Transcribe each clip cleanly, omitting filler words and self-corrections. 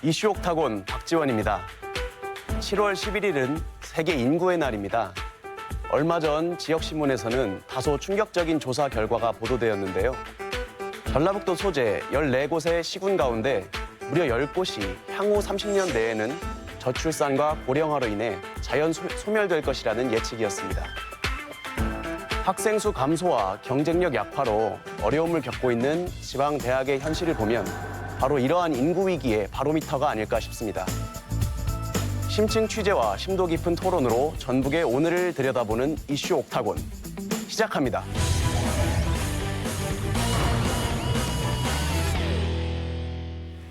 이슈 옥타곤 박지원입니다. 7월 11일은 세계 인구의 날입니다. 얼마 전 지역신문에서는 다소 충격적인 조사 결과가 보도되었는데요. 전라북도 소재 14곳의 시군 가운데 무려 10곳이 향후 30년 내에는 저출산과 고령화로 인해 자연 소멸될 것이라는 예측이었습니다. 학생 수 감소와 경쟁력 약화로 어려움을 겪고 있는 지방 대학의 현실을 보면 바로 이러한 인구 위기의 바로미터가 아닐까 싶습니다. 심층 취재와 심도 깊은 토론으로 전북의 오늘을 들여다보는 이슈 옥타곤 시작합니다.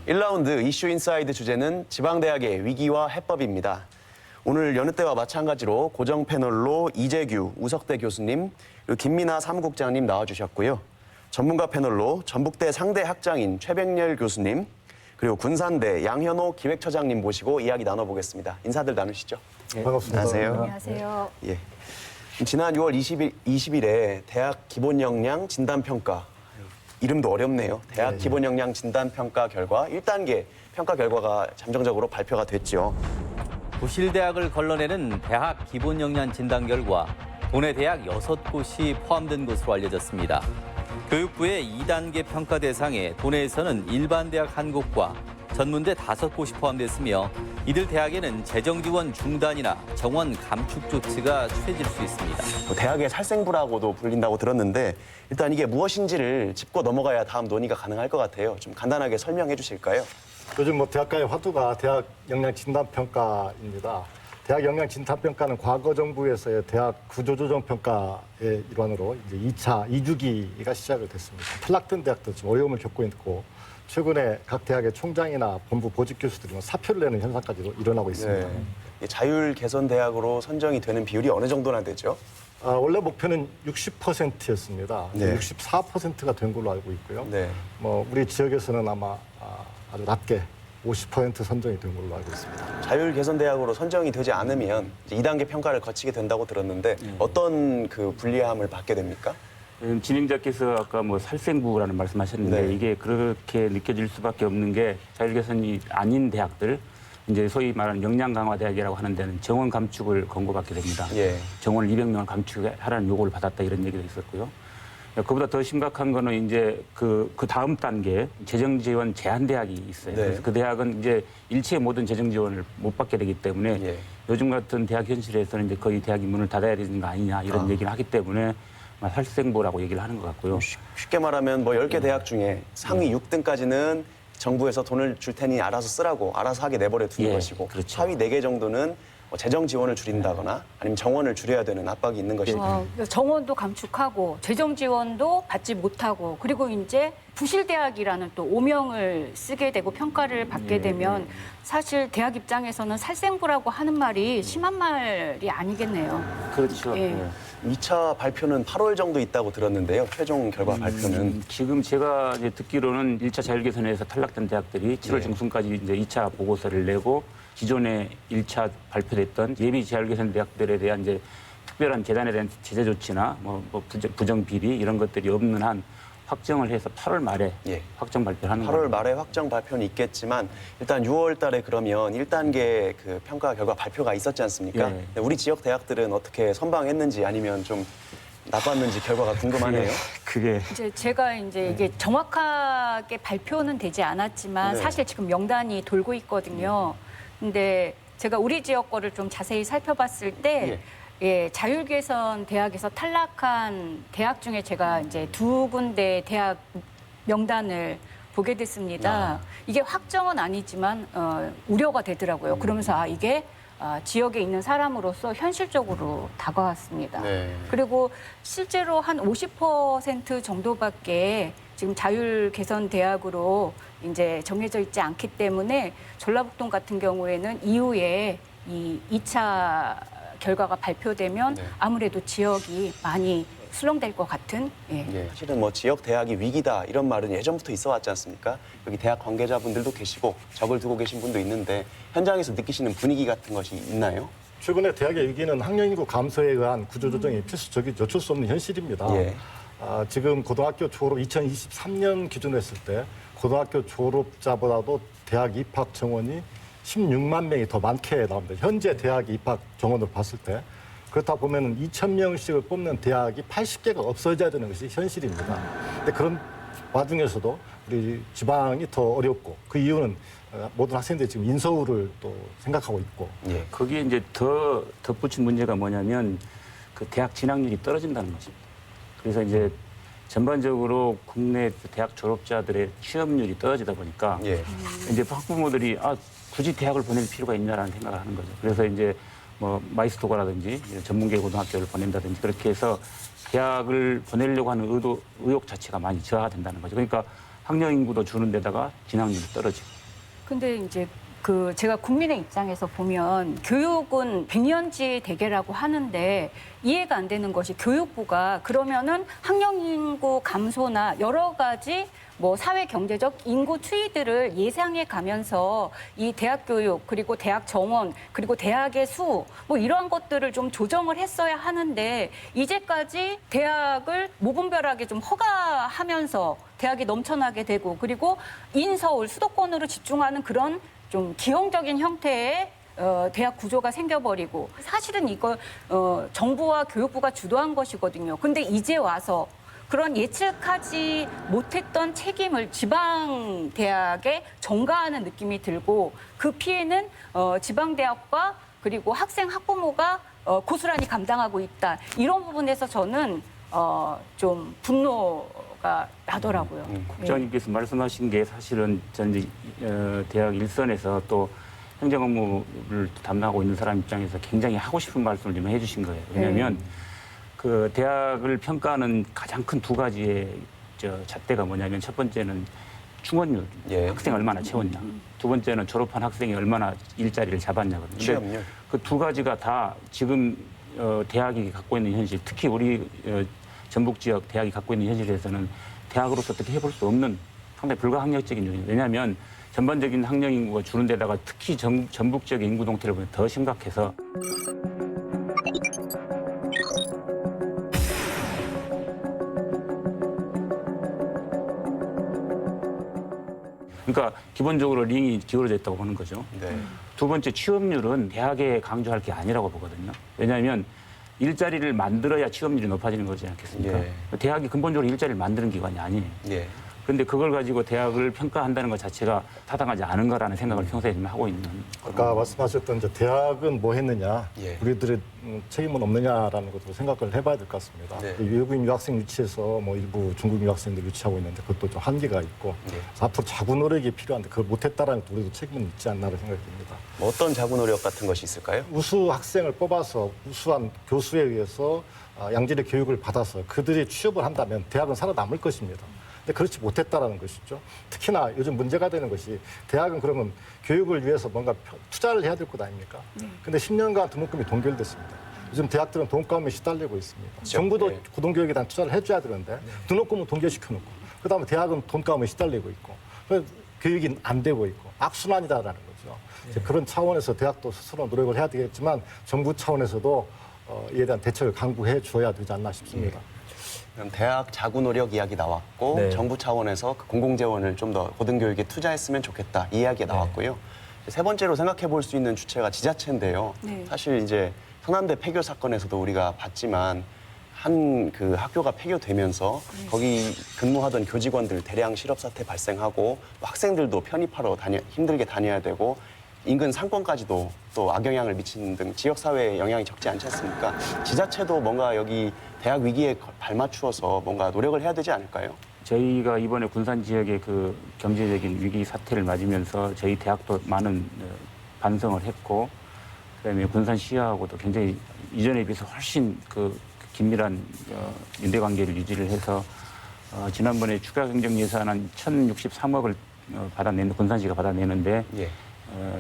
(1라운드) 이슈 인사이드 주제는 지방대학의 위기와 해법입니다. 오늘 여느 때와 마찬가지로 고정 패널로 이재규 우석대 교수님, 그리고 김민아 사무국장님 나와주셨고요. 전문가 패널로 전북대 상대 학장인 최백렬 교수님, 그리고 군산대 양현호 기획처장님 모시고 이야기 나눠보겠습니다. 인사들 나누시죠. 네, 반갑습니다. 안녕하세요. 안녕하세요. 예. 지난 6월 20일에 대학 기본역량 진단평가, 이름도 어렵네요. 대학 기본역량 진단평가 결과 1단계 평가 결과가 잠정적으로 발표가 됐죠. 부실대학을 걸러내는 대학 기본역량 진단 결과 도내 대학 6곳이 포함된 것으로 알려졌습니다. 교육부의 2단계 평가 대상에 도내에서는 일반 대학 1곳과 전문대 5곳이 포함됐으며 이들 대학에는 재정 지원 중단이나 정원 감축 조치가 취해질 수 있습니다. 대학의 살생부라고도 불린다고 들었는데 일단 이게 무엇인지를 짚고 넘어가야 다음 논의가 가능할 것 같아요. 좀 간단하게 설명해 주실까요? 요즘 대학가의 화두가 대학 역량 진단 평가입니다. 대학 역량 진단 평가는 과거 정부에서의 대학 구조조정 평가의 일환으로 이제 2차 2주기가 시작을 됐습니다. 탈락된 대학도 지금 어려움을 겪고 있고 최근에 각 대학의 총장이나 본부 보직 교수들이 사표를 내는 현상까지도 일어나고 있습니다. 네. 자율 개선 대학으로 선정이 되는 비율이 어느 정도나 되죠? 원래 목표는 60%였습니다. 네. 64%가 된 걸로 알고 있고요. 네. 우리 지역에서는 아마 아주 낮게 50% 선정이 된 걸로 알고 있습니다. 자율 개선 대학으로 선정이 되지 않으면 이제 2단계 평가를 거치게 된다고 들었는데 어떤 그 불리함을 받게 됩니까? 진행자께서 아까 살생부라는 말씀하셨는데 네. 이게 그렇게 느껴질 수밖에 없는 게 자율 개선이 아닌 대학들, 이제 소위 말하는 역량 강화 대학이라고 하는 데는 정원 감축을 권고받게 됩니다. 예. 정원을 200명을 감축하라는 요구를 받았다 이런 얘기도 있었고요. 그보다 더 심각한 거는 이제 그 다음 단계 재정 지원 제한 대학이 있어요. 네. 그래서 그 대학은 이제 일체 모든 재정 지원을 못 받게 되기 때문에 예. 요즘 같은 대학 현실에서는 이제 거의 대학이 문을 닫아야 되는 거 아니냐 이런 얘기를 하기 때문에 살생부라고 얘기를 하는 것 같고요. 쉽게 말하면 10개 대학 중에 상위 6등까지는 정부에서 돈을 줄 테니 알아서 쓰라고 알아서 하게 내버려 두는 것이고 그렇죠. 하위 4개 정도는 재정 지원을 줄인다거나 아니면 정원을 줄여야 되는 압박이 있는 것이죠. 정원도 감축하고 재정 지원도 받지 못하고 그리고 이제 부실대학이라는 또 오명을 쓰게 되고 평가를 받게 되면 사실 대학 입장에서는 살생부라고 하는 말이 심한 말이 아니겠네요. 그렇죠. 예. 2차 발표는 8월 정도 있다고 들었는데요. 최종 결과 발표는. 지금 제가 이제 듣기로는 1차 자율개선에서 탈락된 대학들이 7월 중순까지 이제 2차 보고서를 내고 기존에 1차 발표됐던 예비 자율개선 대학들에 대한 이제 특별한 재단에 대한 제재 조치나 부정 비리 이런 것들이 없는 한 확정을 해서 8월 말에 확정 발표를 하는 8월 거예요. 말에 확정 발표는 있겠지만 일단 6월 달에 그러면 1단계 그 평가 결과 발표가 있었지 않습니까? 예. 우리 지역 대학들은 어떻게 선방했는지 아니면 좀 나빴는지 결과가 궁금하네요. 그게 이제 제가 이게 정확하게 발표는 되지 않았지만 네. 사실 지금 명단이 돌고 있거든요. 근데 제가 우리 지역 거를 좀 자세히 살펴봤을 때 자율개선 대학에서 탈락한 대학 중에 제가 이제 2군데 대학 명단을 보게 됐습니다. 이게 확정은 아니지만 우려가 되더라고요. 그러면서 이게 지역에 있는 사람으로서 현실적으로 다가왔습니다. 네. 그리고 실제로 한 50% 정도밖에 지금 자율 개선 대학으로 이제 정해져 있지 않기 때문에 전라북도 같은 경우에는 이후에 이 2차 결과가 발표되면 아무래도 지역이 많이 술렁될 것 같은. 사실은 지역 대학이 위기다 이런 말은 예전부터 있어 왔지 않습니까? 여기 대학 관계자분들도 계시고 적을 두고 계신 분도 있는데 현장에서 느끼시는 분위기 같은 것이 있나요? 최근에 대학의 위기는 학령 인구 감소에 의한 구조조정이 필수적이죠. 어쩔 수 없는 현실입니다. 지금 고등학교 졸업 2023년 기준으로 했을 때 고등학교 졸업자보다도 대학 입학 정원이 16만 명이 더 많게 나옵니다. 현재 대학 입학 정원으로 봤을 때. 그렇다 보면 2,000명씩을 뽑는 대학이 80개가 없어져야 되는 것이 현실입니다. 근데 그런 와중에서도 우리 지방이 더 어렵고 그 이유는 모든 학생들이 지금 인서울을 또 생각하고 있고. 예. 거기에 이제 더 덧붙인 문제가 뭐냐면 그 대학 진학률이 떨어진다는 것입니다. 그래서 이제 전반적으로 국내 대학 졸업자들의 취업률이 떨어지다 보니까 예. 이제 학부모들이 굳이 대학을 보낼 필요가 있냐라는 생각을 하는 거죠. 그래서 이제 뭐 마이스토가라든지 전문계 고등학교를 보낸다든지 그렇게 해서 대학을 보내려고 하는 의욕 자체가 많이 저하가 된다는 거죠. 그러니까 학령 인구도 주는 데다가 진학률이 떨어지고. 근데 이제 제가 국민의 입장에서 보면 교육은 백년지 대계라고 하는데 이해가 안 되는 것이 교육부가 그러면은 학령 인구 감소나 여러 가지 뭐 사회 경제적 인구 추이들을 예상해 가면서 이 대학 교육 그리고 대학 정원 그리고 대학의 수 뭐 이러한 것들을 좀 조정을 했어야 하는데 이제까지 대학을 무분별하게 좀 허가하면서 대학이 넘쳐나게 되고 그리고 인서울 수도권으로 집중하는 그런 좀 기형적인 형태의 대학 구조가 생겨버리고 사실은 이거 정부와 교육부가 주도한 것이거든요. 근데 이제 와서 그런 예측하지 못했던 책임을 지방 대학에 전가하는 느낌이 들고 그 피해는 지방 대학과 그리고 학생 학부모가 고스란히 감당하고 있다. 이런 부분에서 저는 좀 분노가 나더라고요. 국장님께서 말씀하신 게 사실은 전 이제 대학 일선에서 또 행정 업무를 담당하고 있는 사람 입장에서 굉장히 하고 싶은 말씀을 좀 해주신 거예요. 왜냐하면 그 대학을 평가하는 가장 큰 두 가지의 잣대가 뭐냐면 첫 번째는 충원율, 예. 학생 얼마나 채웠냐. 두 번째는 졸업한 학생이 얼마나 일자리를 잡았냐거든요. 취업률. 그 두 가지가 다 지금 대학이 갖고 있는 현실, 특히 우리 전북 지역 대학이 갖고 있는 현실에서는 대학으로서 어떻게 해볼 수 없는 상당히 불가항력적인 요인. 왜냐하면 전반적인 학령 인구가 주는 데다가 특히 전북 지역의 인구 동태를 보면 더 심각해서 그러니까 기본적으로 링이 기울어져 있다고 보는 거죠. 네. 두 번째 취업률은 대학에 강조할 게 아니라고 보거든요. 왜냐하면 일자리를 만들어야 취업률이 높아지는 거지 않겠습니까? 예. 대학이 근본적으로 일자리를 만드는 기관이 아니에요. 예. 그런데 그걸 가지고 대학을 평가한다는 것 자체가 타당하지 않은 거라는 생각을 평소에 좀 하고 있는. 아까 말씀하셨던 이제 대학은 뭐 했느냐, 예. 우리들의 책임은 없느냐라는 것도 생각을 해봐야 될 것 같습니다. 네. 외국인 유학생 유치해서 뭐 일부 중국 유학생들 유치하고 있는데 그것도 좀 한계가 있고 예. 앞으로 자구 노력이 필요한데 그걸 못했다라는 것도 우리도 책임은 있지 않나라는 생각이 듭니다. 뭐 어떤 자구 노력 같은 것이 있을까요? 우수 학생을 뽑아서 우수한 교수에 의해서 양질의 교육을 받아서 그들이 취업을 한다면 대학은 살아남을 것입니다. 근데 그렇지 못했다라는 것이죠. 특히나 요즘 문제가 되는 것이 대학은 그러면 교육을 위해서 뭔가 투자를 해야 될 것 아닙니까? 근데 10년간 등록금이 동결됐습니다. 요즘 대학들은 돈가움에 시달리고 있습니다. 정부도 네. 고등교육에 대한 투자를 해줘야 되는데 등록금은 동결시켜놓고 그다음에 대학은 돈가움에 시달리고 있고 교육이 안 되고 있고 악순환이다라는 거죠. 이제 그런 차원에서 대학도 스스로 노력을 해야 되겠지만 정부 차원에서도 이에 대한 대책을 강구해 줘야 되지 않나 싶습니다. 그럼 대학 자구 노력 이야기 나왔고 네. 정부 차원에서 그 공공 재원을 좀 더 고등교육에 투자했으면 좋겠다 이 이야기가 나왔고요. 세 번째로 생각해 볼 수 있는 주체가 지자체인데요. 네. 사실 이제 서남대 폐교 사건에서도 우리가 봤지만 한 그 학교가 폐교되면서 거기 근무하던 교직원들 대량 실업 사태 발생하고 또 학생들도 편입하러 힘들게 다녀야 되고 인근 상권까지도 또 악영향을 미치는 등 지역 사회에 영향이 적지 않지 않습니까? 지자체도 뭔가 여기 대학 위기에 발맞추어서 뭔가 노력을 해야 되지 않을까요? 저희가 이번에 군산 지역의 그 경제적인 위기 사태를 맞으면서 저희 대학도 많은 반성을 했고 그다음에 군산시하고도 굉장히 이전에 비해서 훨씬 그 긴밀한 연대 관계를 유지를 해서 지난번에 추가 경정 예산안 1,063억을 받아내는 군산시가 받아내는데 예.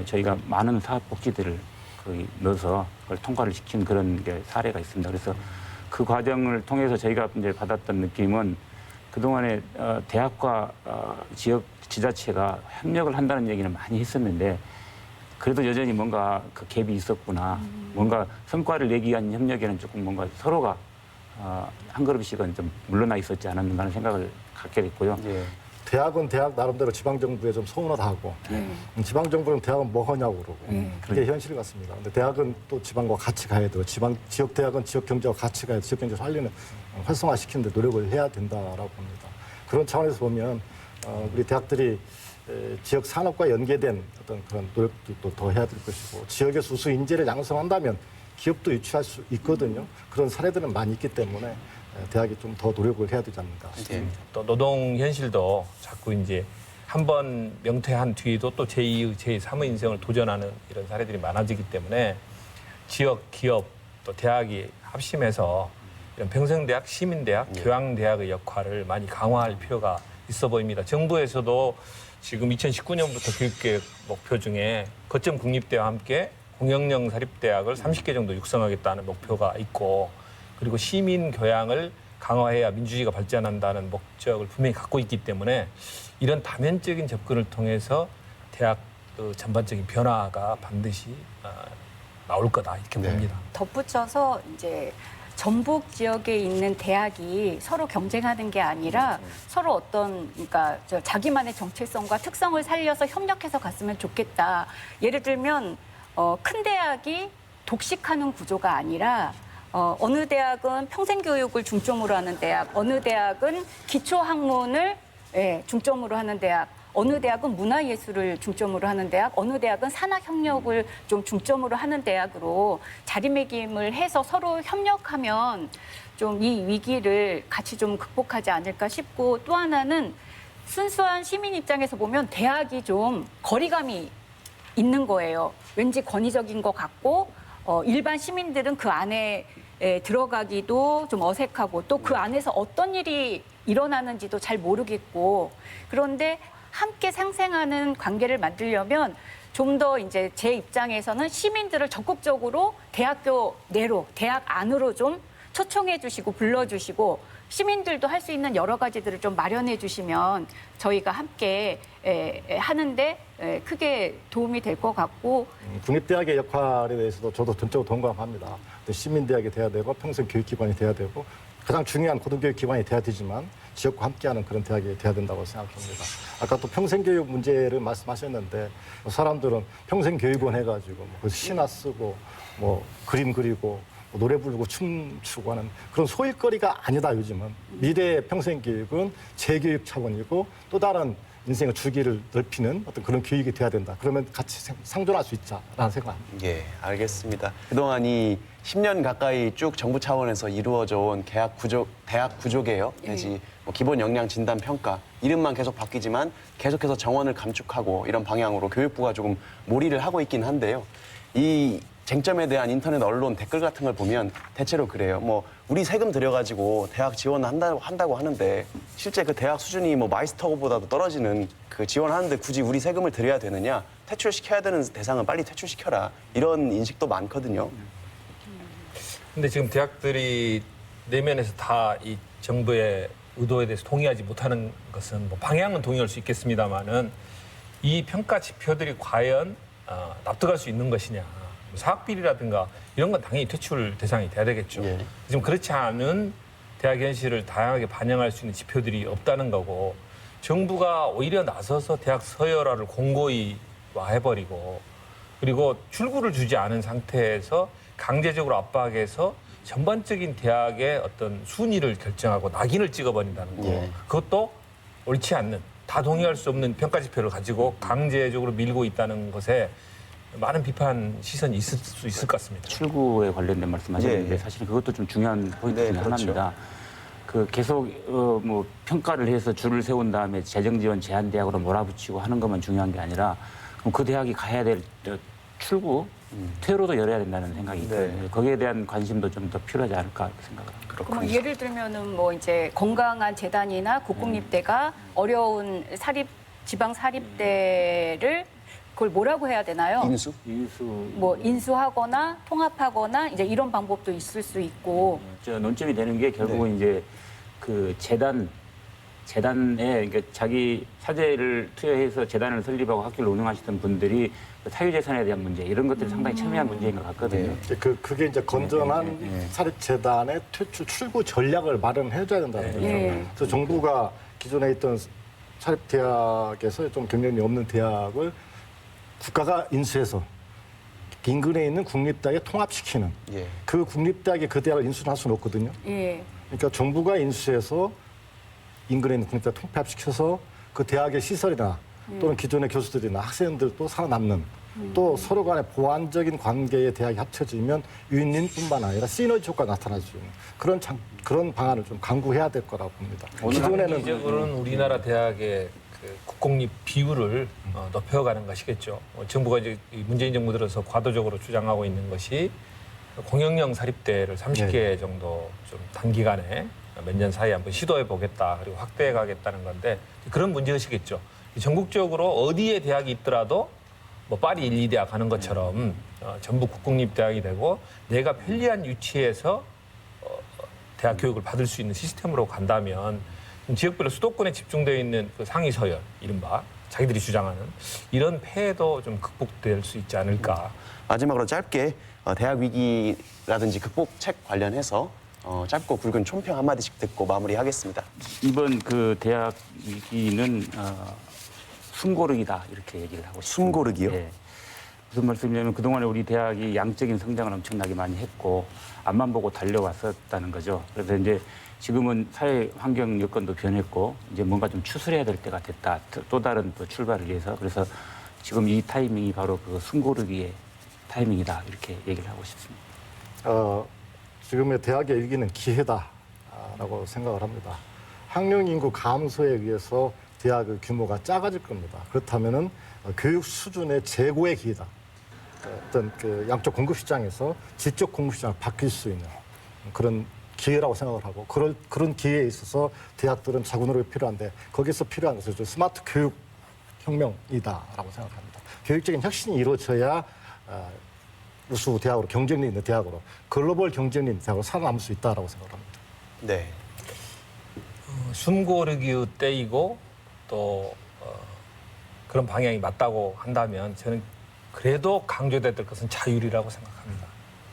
저희가 많은 사업 복지들을 거기 넣어서 그걸 통과를 시킨 그런 게 사례가 있습니다. 그래서 그 과정을 통해서 저희가 이제 받았던 느낌은 그동안에 대학과 지역 지자체가 협력을 한다는 얘기는 많이 했었는데 그래도 여전히 뭔가 그 갭이 있었구나. 뭔가 성과를 내기 위한 협력에는 조금 뭔가 서로가 한 걸음씩은 좀 물러나 있었지 않았는가 하는 생각을 갖게 됐고요. 예. 대학은 대학 나름대로 지방정부에 좀 소문을 하고 지방정부는 대학은 뭐 하냐고 그러고 그게 현실 같습니다. 근데 대학은 또 지방과 같이 가야 되고 지역 대학은 지역 경제와 같이 가야 지역 경제 살리는 활성화시키는 데 노력을 해야 된다라고 봅니다. 그런 차원에서 보면 우리 대학들이 지역 산업과 연계된 어떤 그런 노력도 더 해야 될 것이고 지역의 수수 인재를 양성한다면 기업도 유치할 수 있거든요. 그런 사례들은 많이 있기 때문에 대학이 좀 더 노력을 해야 되지 않는가 싶습니다. 또 노동 현실도 자꾸 이제 한 번 명퇴한 뒤에도 또 제2의, 제3의 인생을 도전하는 이런 사례들이 많아지기 때문에 지역, 기업, 또 대학이 합심해서 이런 평생대학, 시민대학, 교양대학의 역할을 많이 강화할 필요가 있어 보입니다. 정부에서도 지금 2019년부터 교육계획 목표 중에 거점 국립대와 함께 공영령 사립대학을 30개 정도 육성하겠다는 목표가 있고 그리고 시민 교양을 강화해야 민주주의가 발전한다는 목적을 분명히 갖고 있기 때문에 이런 다면적인 접근을 통해서 대학 전반적인 변화가 반드시 나올 거다 이렇게 봅니다. 덧붙여서 이제 전북 지역에 있는 대학이 서로 경쟁하는 게 아니라 서로 어떤 그러니까 자기만의 정체성과 특성을 살려서 협력해서 갔으면 좋겠다. 예를 들면 큰 대학이 독식하는 구조가 아니라 어느 대학은 평생교육을 중점으로 하는 대학, 어느 대학은 기초학문을 중점으로 하는 대학, 어느 대학은 문화예술을 중점으로 하는 대학, 어느 대학은 산학협력을 좀 중점으로 하는 대학으로 자리매김을 해서 서로 협력하면 좀 이 위기를 같이 좀 극복하지 않을까 싶고 또 하나는 순수한 시민 입장에서 보면 대학이 좀 거리감이 있는 거예요. 왠지 권위적인 것 같고 일반 시민들은 그 안에 들어가기도 좀 어색하고 또 그 안에서 어떤 일이 일어나는지도 잘 모르겠고 그런데 함께 상생하는 관계를 만들려면 좀 더 이제 제 입장에서는 시민들을 적극적으로 대학교 내로, 대학 안으로 좀 초청해 주시고 불러주시고 시민들도 할 수 있는 여러 가지들을 좀 마련해 주시면 저희가 함께 하는데 크게 도움이 될 것 같고 국립대학의 역할에 대해서도 저도 전적으로 동감합니다. 시민대학이 돼야 되고 평생 교육기관이 돼야 되고 가장 중요한 고등교육기관이 돼야 되지만 지역과 함께하는 그런 대학이 돼야 된다고 생각합니다. 아까 또 평생교육 문제를 말씀하셨는데 사람들은 평생교육원 해가지고 뭐 시나 쓰고 뭐 그림 그리고 노래 부르고 춤추고 하는 그런 소일거리가 아니다 요즘은. 미래의 평생교육은 재교육 차원이고 또 다른 인생의 주기를 넓히는 어떤 그런 교육이 돼야 된다. 그러면 같이 상존할 수 있다라는 생각합니다. 예, 알겠습니다. 그동안 이 10년 가까이 쭉 정부 차원에서 이루어져 온 대학 구조 개혁 내지 뭐 기본 역량 진단 평가 이름만 계속 바뀌지만 계속해서 정원을 감축하고 이런 방향으로 교육부가 조금 몰이를 하고 있긴 한데요. 이 쟁점에 대한 인터넷 언론 댓글 같은 걸 보면 대체로 그래요. 뭐 우리 세금 들여가지고 대학 지원한다고 하는데 실제 그 대학 수준이 뭐 마이스터보다도 떨어지는 그 지원하는데 굳이 우리 세금을 들여야 되느냐? 퇴출시켜야 되는 대상은 빨리 퇴출시켜라. 이런 인식도 많거든요. 근데 지금 대학들이 내면에서 다 이 정부의 의도에 대해서 동의하지 못하는 것은 뭐 방향은 동의할 수 있겠습니다만은 이 평가 지표들이 과연 납득할 수 있는 것이냐. 사학비리라든가 이런 건 당연히 퇴출 대상이 돼야 되겠죠. 예. 지금 그렇지 않은 대학 현실을 다양하게 반영할 수 있는 지표들이 없다는 거고 정부가 오히려 나서서 대학 서열화를 공고히화해버리고 그리고 출구를 주지 않은 상태에서 강제적으로 압박해서 전반적인 대학의 어떤 순위를 결정하고 낙인을 찍어버린다는 거. 예. 그것도 옳지 않는 다 동의할 수 없는 평가 지표를 가지고 강제적으로 밀고 있다는 것에 많은 비판 시선이 있을 수 있을 것 같습니다. 출구에 관련된 말씀하셨는데 예. 사실은 그것도 좀 중요한 포인트 네, 중에 그렇죠. 하나입니다. 그 계속 뭐 평가를 해서 줄을 세운 다음에 재정 지원 제한 대학으로 몰아붙이고 하는 것만 중요한 게 아니라 그럼 그 대학이 가야 될 출구 퇴로도 열어야 된다는 생각이 있거든요. 거기에 대한 관심도 좀 더 필요하지 않을까 이렇게 생각을 합니다. 그럼 예를 들면은 뭐 이제 건강한 재단이나 국공립대가 어려운 지방 사립대를 그걸 뭐라고 해야 되나요? 인수? 뭐 인수하거나 통합하거나 이제 이런 방법도 있을 수 있고 논점이 되는 게 결국은 이제 그 재단 재단에 그러니까 자기 사재를 투여해서 재단을 설립하고 학교를 운영하시던 분들이 그 사유재산에 대한 문제 이런 것들이 상당히 첨예한 문제인 것 같거든요. 그게 이제 건전한 사립재단의 퇴출 출구 전략을 마련해줘야 된다는 거죠. 그래서 정부가 기존에 있던 사립대학에서 좀 경쟁력이 없는 대학을 국가가 인수해서 인근에 있는 국립대학에 통합시키는 그 국립대학에 그 대학을 인수할 수는 없거든요. 그러니까 정부가 인수해서 인근에 있는 국립대학 통합시켜서 그 대학의 시설이나 또는 기존의 교수들이나 학생들도 살아남는 또 서로 간의 보완적인 관계의 대학이 합쳐지면 윈윈뿐만 아니라 시너지 효과가 나타날 수 있는 그런 방안을 좀 강구해야 될 거라고 봅니다. 기존에는 우리나라 대학의 그 국공립 비율을 높여가는 것이겠죠. 정부가 이제 문재인 정부 들어서 과도적으로 주장하고 있는 것이 공영형 사립대를 30개 정도 좀 단기간에 몇 년 사이에 한번 시도해 보겠다 그리고 확대해 가겠다는 건데 그런 문제의식이겠죠. 전국적으로 어디에 대학이 있더라도 뭐 파리 1, 2대학 가는 것처럼 전부 국공립대학이 되고 내가 편리한 위치에서 대학 교육을 받을 수 있는 시스템으로 간다면 지역별로 수도권에 집중되어 있는 그 상위 서열, 이른바 자기들이 주장하는 이런 폐해도 좀 극복될 수 있지 않을까. 마지막으로 짧게 대학 위기라든지 극복책 관련해서 짧고 굵은 총평 한마디씩 듣고 마무리하겠습니다. 이번 그 대학 위기는 숨고르기다 이렇게 얘기를 하고 싶습니다. 숨고르기요? 예. 무슨 말씀이냐면 그동안에 우리 대학이 양적인 성장을 엄청나게 많이 했고 앞만 보고 달려왔었다는 거죠. 그래서 이제 지금은 사회 환경 여건도 변했고 이제 뭔가 좀 추스려야 될 때가 됐다. 또 다른 또 출발을 위해서. 그래서 지금 이 타이밍이 바로 그 숨고르기의 타이밍이다 이렇게 얘기를 하고 싶습니다. 지금의 대학의 위기는 기회다라고 생각을 합니다. 학령 인구 감소에 의해서 대학의 규모가 작아질 겁니다. 그렇다면은 교육 수준의 재고의 기회다. 어떤 그 양쪽 공급 시장에서 질적 공급 시장을 바뀔 수 있는 그런 기회라고 생각을 하고 그런 기회에 있어서 대학들은 자구 노력이 필요한데 거기서 필요한 것은 스마트 교육 혁명이다라고 생각합니다. 교육적인 혁신이 이루어져야 우수 대학으로 경쟁력 있는 대학으로 글로벌 경쟁력 있는 대학으로 살아남을 수 있다라고 생각을 합니다. 네. 숨고르기의 때이고 또 그런 방향이 맞다고 한다면 저는 그래도 강조돼야 될 것은 자율이라고 생각합니다.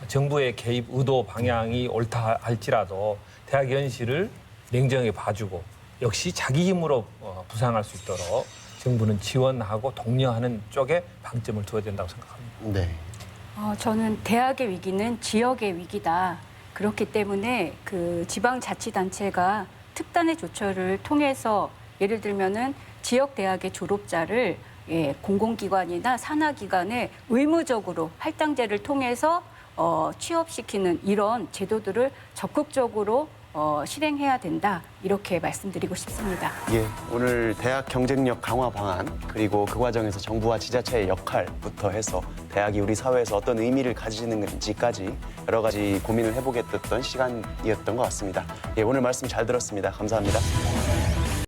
정부의 개입 의도 방향이 옳다 할지라도 대학 현실을 냉정하게 봐주고 역시 자기 힘으로 부상할 수 있도록 정부는 지원하고 독려하는 쪽에 방점을 둬야 된다고 생각합니다. 네. 저는 대학의 위기는 지역의 위기다. 그렇기 때문에 그 지방자치단체가 특단의 조처를 통해서 예를 들면은 지역 대학의 졸업자를 공공기관이나 산하기관에 의무적으로 할당제를 통해서 취업시키는 이런 제도들을 적극적으로 실행해야 된다 이렇게 말씀드리고 싶습니다. 예, 오늘 대학 경쟁력 강화 방안 그리고 그 과정에서 정부와 지자체의 역할부터 해서 대학이 우리 사회에서 어떤 의미를 가지는지까지 여러 가지 고민을 해보게 됐던 시간이었던 것 같습니다. 예, 오늘 말씀 잘 들었습니다. 감사합니다.